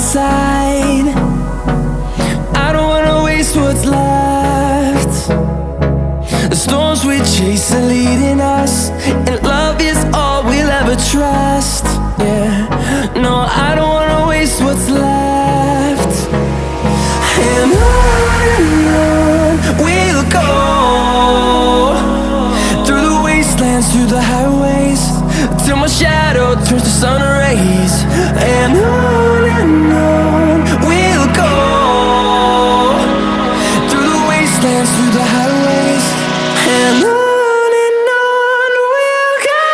side. I don't wanna waste what's left. The storms we chase are leading us, and love is all we'll ever trust. Yeah, no, I don't wanna waste what's left. And on we'll go, through the wastelands, through the highways, till my shadow turns to sun rays. And on we'll go, through the wastelands, through the highways, and on we'll go.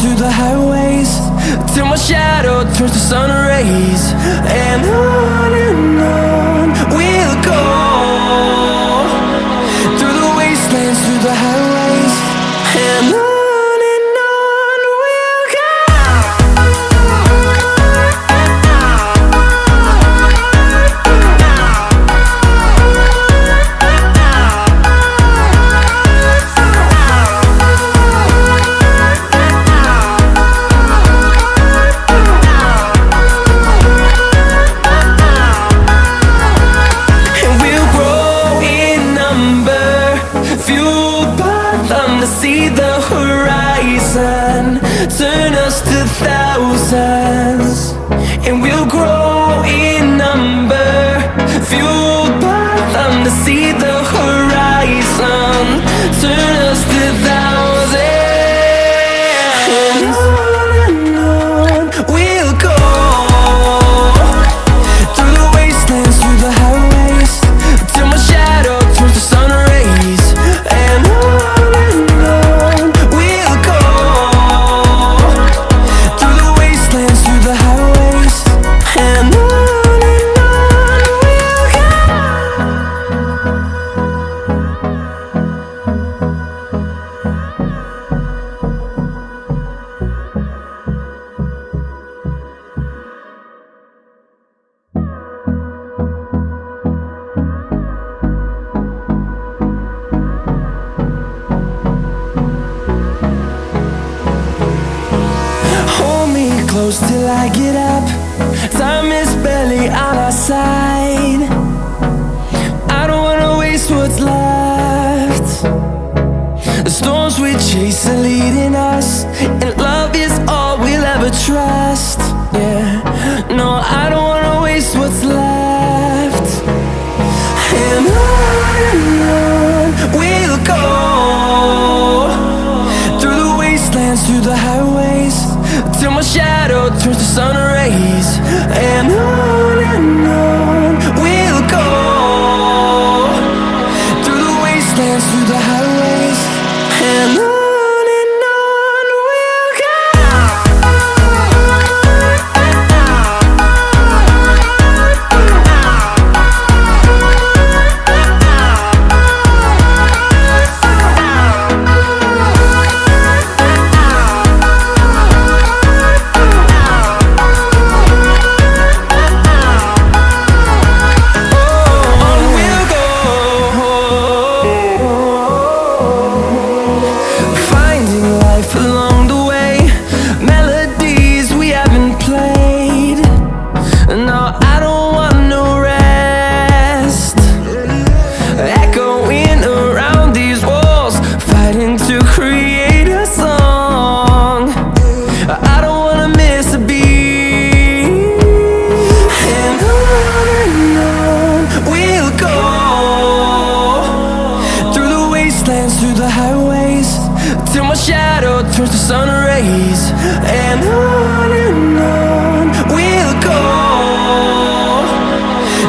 Through the highways, till my shadow turns to sun rays. And on we'll go, through the wastelands, through the highways, and on we'll go. See the horizon turn us to thousands, and we'll grow in number, fueled by them. To see the horizon turn us to thousands, and on we'll go, through the wastelands, through the highways, till my shadow turns to sun rays. And close till I get up. Time is barely on our side. I don't wanna waste what's left. The storms we chase are leading us, and love is all we'll ever trust. Yeah, no, I don't wanna waste what's left. And on we'll go, through the wastelands, through the highways, till my shadow turns to sun rays. And on we'll go, through the wastelands, through the highways, and on. till my shadow turns to sun rays. And on we'll go,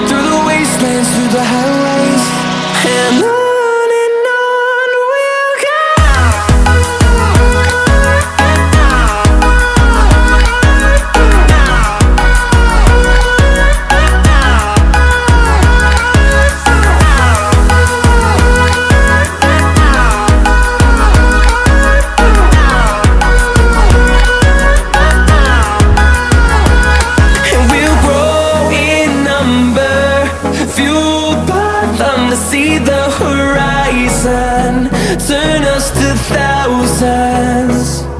through the wastelands, through the highways. And on we'll go. See the horizon, turn us to thousands.